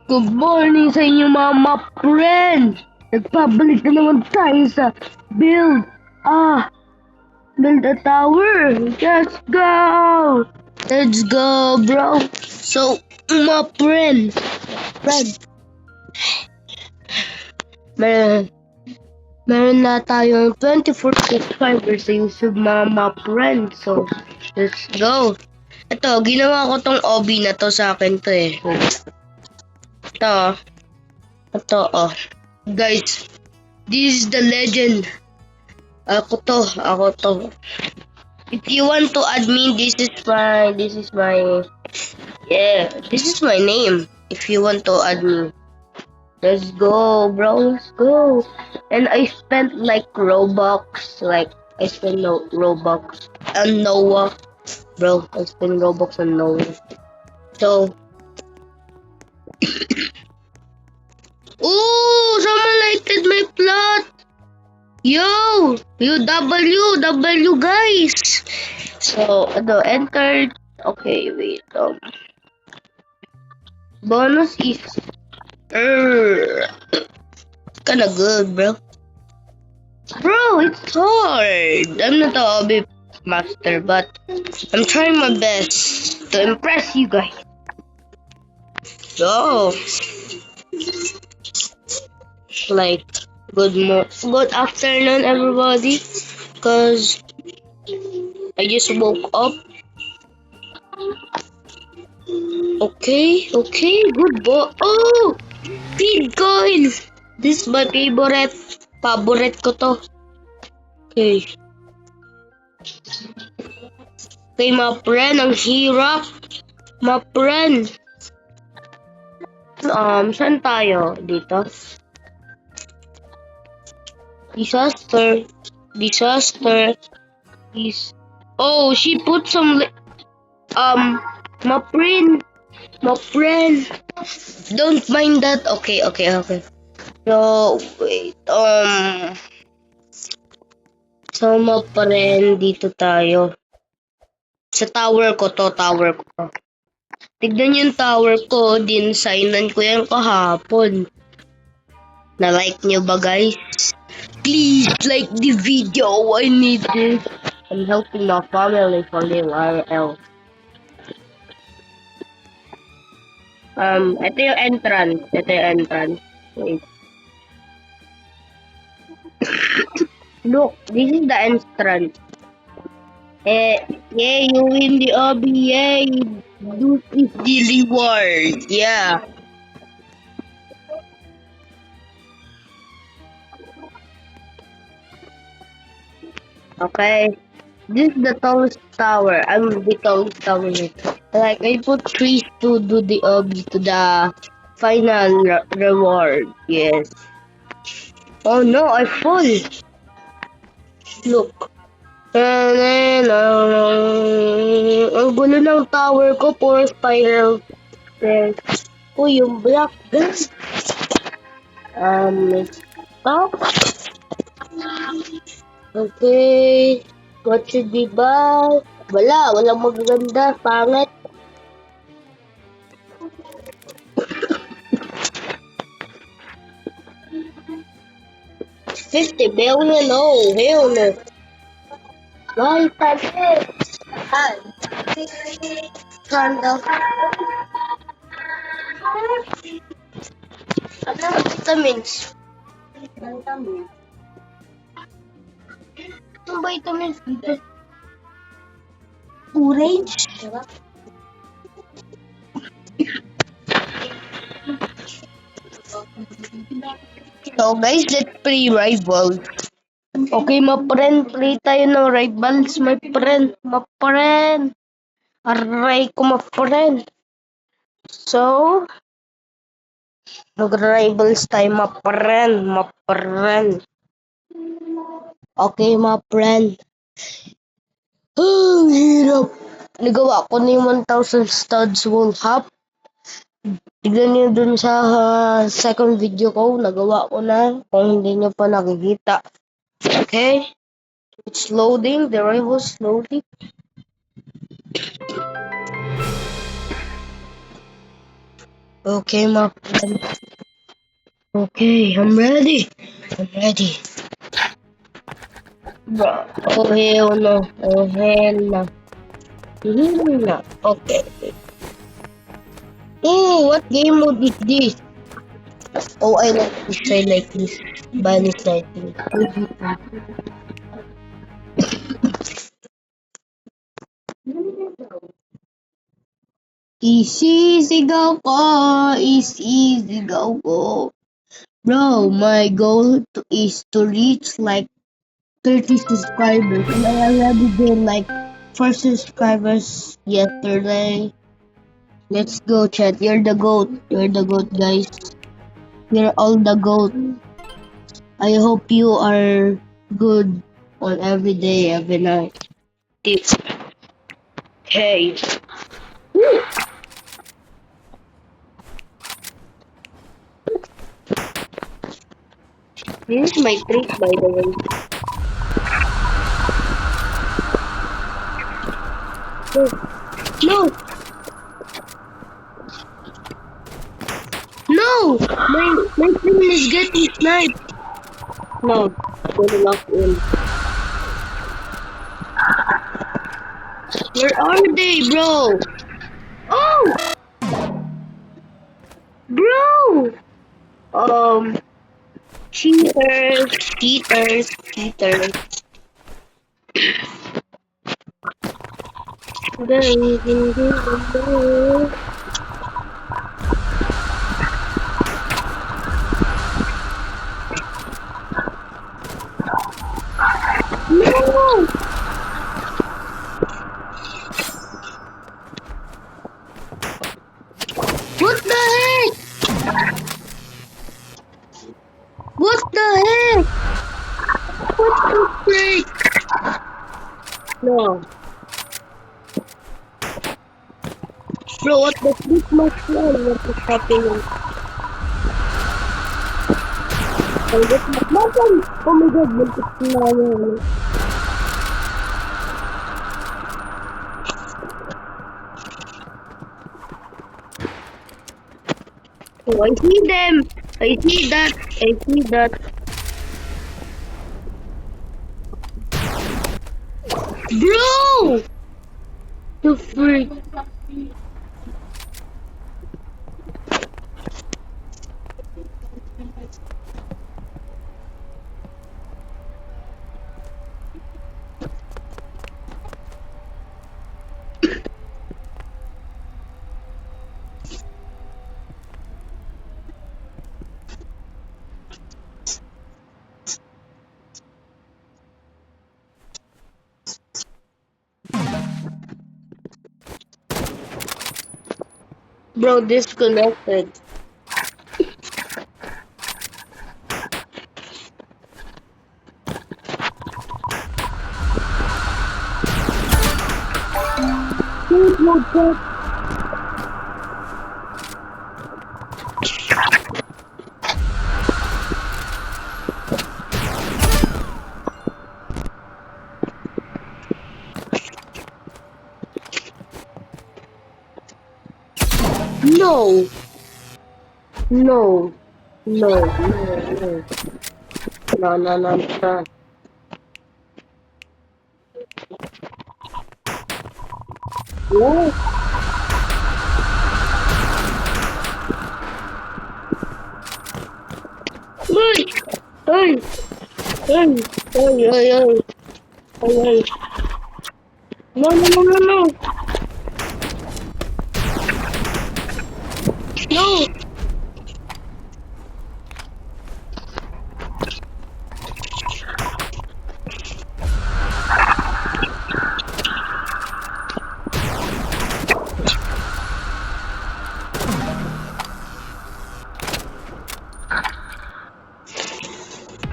Good morning sa inyo mga friend! Nagpabalik na naman tayo sa build a tower! Let's go! Let's go, bro! So, mga friend, meron na tayong 24 subscribers sa YouTube mga friend. So, let's go! Ito, ginawa ko tong OB na to sa akin to eh. Ito, oh. Guys, this is the legend. Ako to. If you want to add me, this is my name. If you want to add me. Let's go, bro, let's go. And I spent like Robux, Robux and Noah. Bro, I spent Robux on Noah. So, oh, someone lighted my plot. Yo, W, guys. So, entered. Okay, wait. Bonus is kinda good, bro. Bro, it's hard. I'm not a hobby master, but I'm trying my best to impress you guys. So, like, good afternoon, everybody. Cause I just woke up. Okay, good boy. Oh, feed coin. This is my favorite. Favorite ko to. Okay. Okay, my friend, ang hirap. My friend. Saan tayo? Dito? Disaster. Oh, she put some my friend. Don't mind that. Okay. So, wait. So, my friend, dito tayo. Sa tower ko. Tignan yung tower ko. Din-signan ko yan kahapon. Na-like nyo ba, guys? Please like the video. I need this. I'm helping my family for the RL. Ito yung entrance. Wait. Look, this is the entrance. Yeah, you win the OB. Yay! This is the reward. Yeah. Okay. This is the tallest tower. I'm the tallest tower here. Like, I put trees to do the OB to the final reward. Yes. Oh no, I fall. Look. Ang gulo ng tower ko, puro spiral. Uy, yung block, guys. Stop. Okay. What should we buy? Walang magaganda. Pangit. $50 billion? Oh, hell no. Why is Candle. Vitamins. Ang vitamins dito. Orange? So guys, let's play rivals. Okay, my friend, play tayo ng rivals, my friend. Aray ko, my friend. So, mag-rivals tayo, my friend. Okay, my friend. Ang hirap. Nagawa ko na yung 1,000 studs wall hop. Tignan nyo dun sa second video ko. Nagawa ko na. Kung hindi nyo pa nakikita. Okay? It's loading. The rival's loading. Okay, my friend. Okay, I'm ready. I'm ready. Bro. Oh hell no. Oh hell no. No. Okay. Oh, what game mode is this? Oh, I like this. I like this. Bunny sniping. Easy, sigaw ko. Easy, sigaw ko. Bro, my goal is to reach like 30 subscribers. And I already gained like 4 subscribers yesterday. Let's go, chat. You're the GOAT. You're the GOAT, guys. We're all the GOAT. I hope you are good on every day, every night. Hey. Woo. This is my trick, by the way. No, no, my friend is getting sniped. No, gonna lock in. Where are they, bro? Oh, bro. Cheaters, cheaters, cheaters. No! What the heck? What the heck? What the frick? No. Bro, what the frick, my friend? What is happening? Oh, that's my friend. Oh my god, buntis na yan. Oh, I see them. I see that. I see that. Bro! The frick. Bro, disconnected. No. No. No. No. No. No. No. No. No. Yes. Ay! Ay! Ay! Ay! Ay! Ay! Ay! Ay! No! No! No! No! No! No!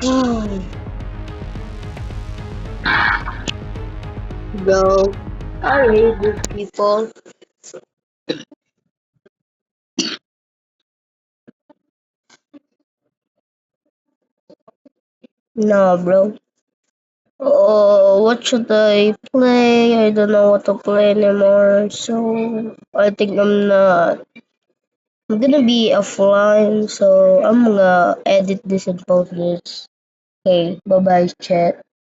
Oh, bro, I hate these people. No, bro. Oh, what should I play? I don't know what to play anymore. So I think I'm not. I'm gonna be offline, so I'm gonna edit this and post this. Okay, bye bye, chat.